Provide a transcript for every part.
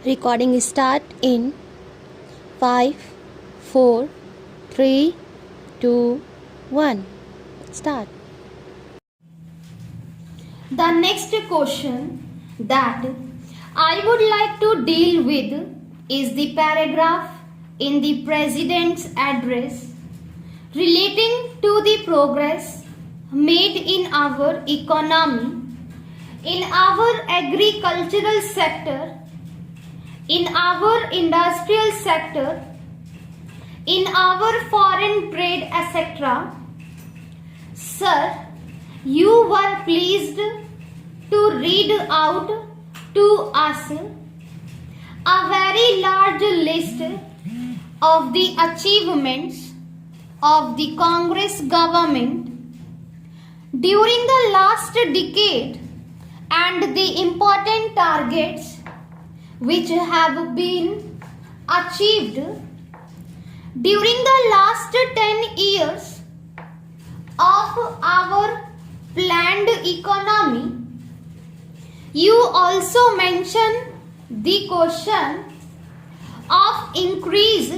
Recording start in 5, 4, 3, 2, 1. Start. The next question that I would like to deal with is the paragraph in the President's address relating to the progress made in our economy, in our agricultural sector, in our industrial sector, in our foreign trade, etc. Sir, you were pleased to read out to us a very large list of the achievements of the Congress government during the last decade and the important targets which have been achieved during the last 10 years of our planned economy. You also mention the question of increase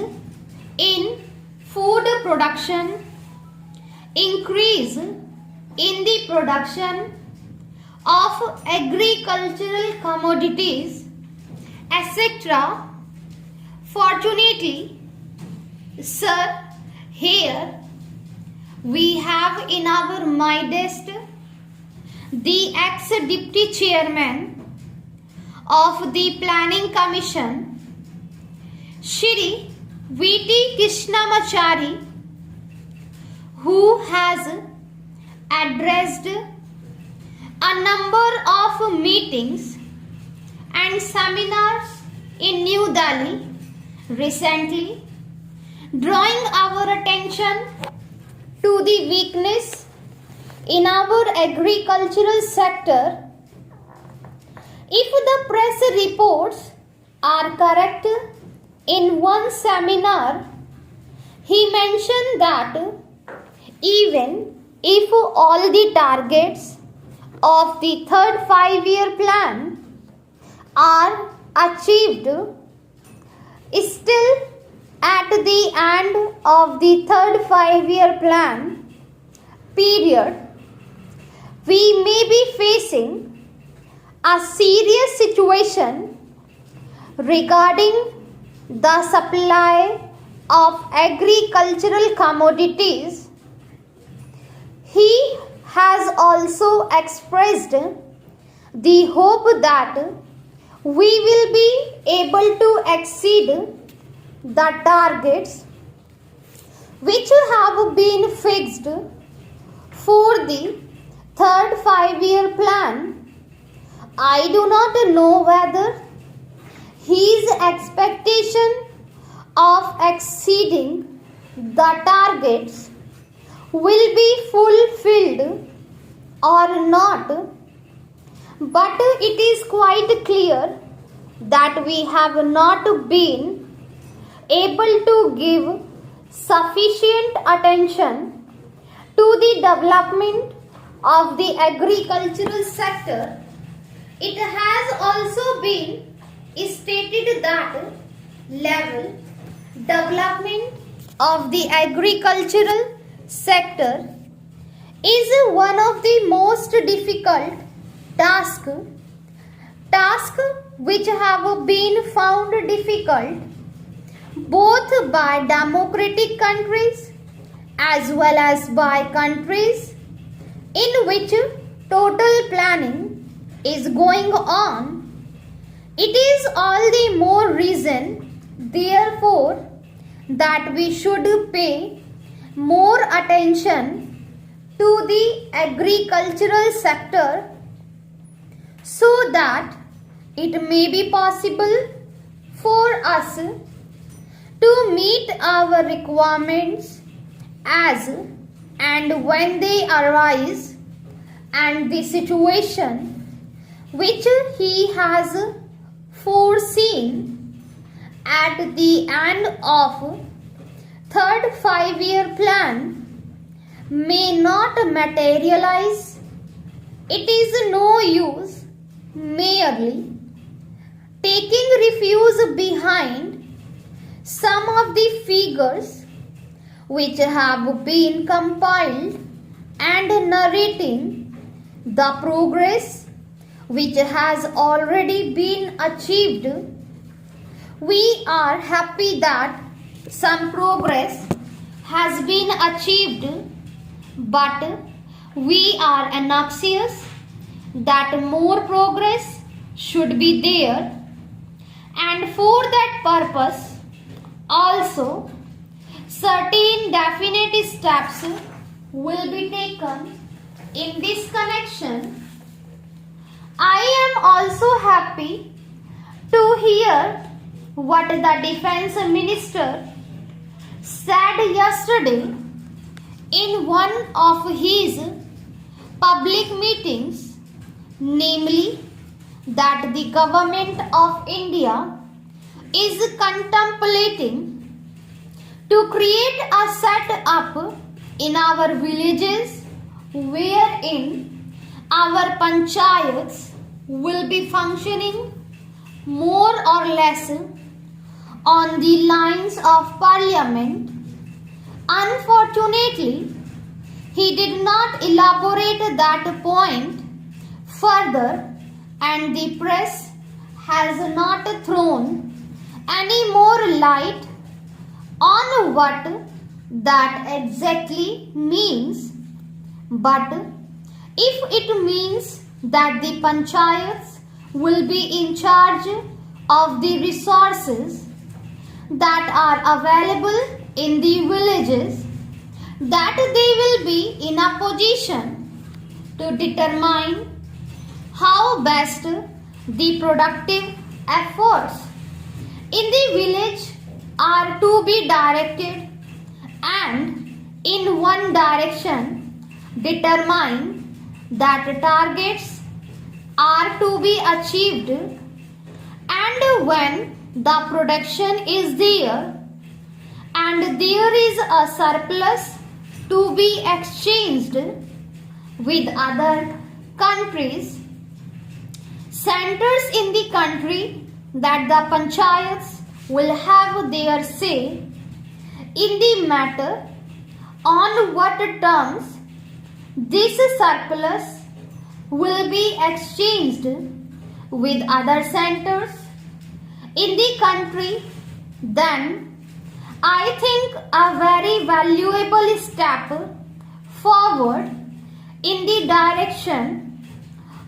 in food production, increase in the production of agricultural commodities, etc. Fortunately, sir, here we have in our midst the ex-deputy chairman of the Planning Commission, Shri V.T. Krishnamachari, who has addressed a number of meetings and seminars in New Delhi recently, drawing our attention to the weakness in our agricultural sector. If the press reports are correct, in one seminar he mentioned that even if all the targets of the third 5-year plan are achieved, still at the end of the third 5-year plan period, we may be facing a serious situation regarding the supply of agricultural commodities. He has also expressed the hope that we will be able to exceed the targets which have been fixed for the third 5-year plan. I do not know whether his expectation of exceeding the targets will be fulfilled or not, but it is quite clear that we have not been able to give sufficient attention to the development of the agricultural sector. It has also been stated that level development of the agricultural sector is one of the most difficult tasks which have been found difficult both by democratic countries as well as by countries in which total planning is going on. It is all the more reason, therefore, that we should pay more attention to the agricultural sector so that it may be possible for us to meet our requirements as and when they arise, and the situation which he has foreseen at the end of third 5-year plan may not materialize. It is no use merely taking refuge behind some of the figures which have been compiled and narrating the progress which has already been achieved. We are happy that some progress has been achieved, but we are anxious that more progress should be there, and for that purpose also certain definite steps will be taken in this connection. I am also happy to hear what the Defense Minister said yesterday in one of his public meetings, namely that the government of India is contemplating to create a set up in our villages wherein our panchayats will be functioning more or less on the lines of parliament. Unfortunately, he did not elaborate that point further, and the press has not thrown any more light on what that exactly means. But if it means that the panchayats will be in charge of the resources that are available in the villages, that they will be in a position to determine how best the productive efforts in the village are to be directed, and in one direction determine that targets are to be achieved, and when the production is there and there is a surplus to be exchanged with other countries, centers in the country, that the panchayats will have their say in the matter on what terms this surplus will be exchanged with other centers in the country, then I think a very valuable step forward in the direction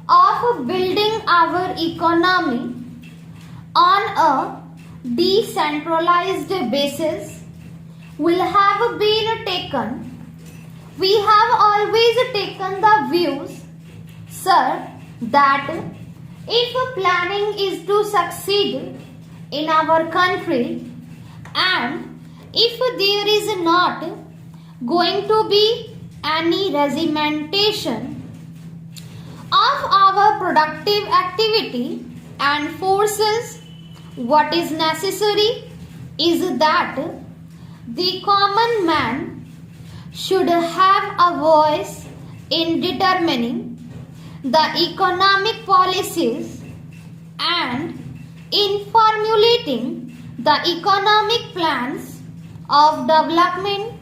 of building our economy on a decentralized basis will have been taken. We have always taken the views, sir, that if planning is to succeed in our country, and if there is not going to be any regimentation of our productive activity and forces, what is necessary is that the common man should have a voice in determining the economic policies and in formulating the economic plans of development,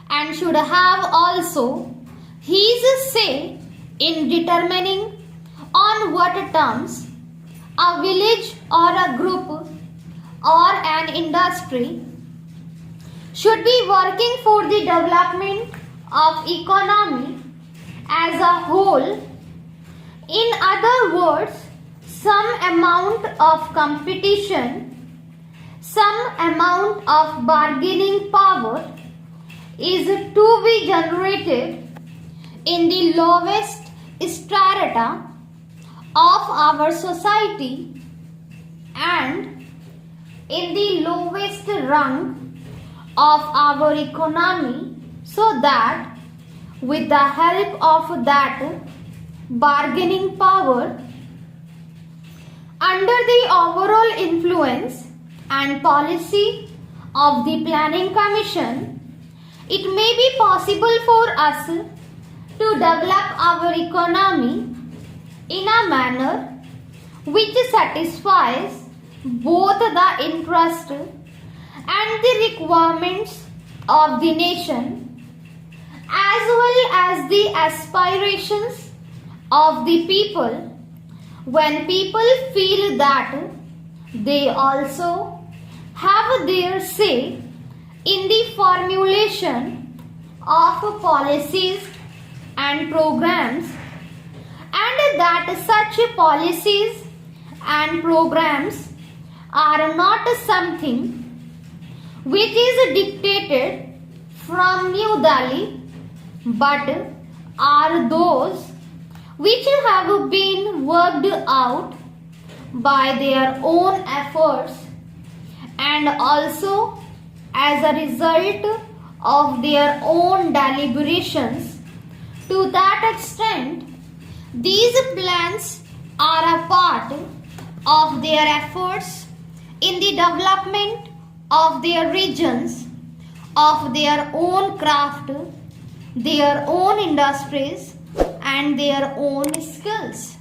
and should have also his say in determining on what terms a village or a group or an industry should be working for the development of economy as a whole. In other words, some amount of competition, some amount of bargaining power is to be generated in the lowest strata of our society and in the lowest rung of our economy, so that with the help of that bargaining power, under the overall influence and policy of the Planning Commission, it may be possible for us to develop our economy in a manner which satisfies both the interest and the requirements of the nation as well as the aspirations of the people. When people feel that they also have their say in the formulation of policies and programs, and that such policies and programs are not something which is dictated from New Delhi, but are those which have been worked out by their own efforts and also as a result of their own deliberations. To that extent, these plans are a part of their efforts in the development of their regions, of their own craft, their own industries, and their own skills.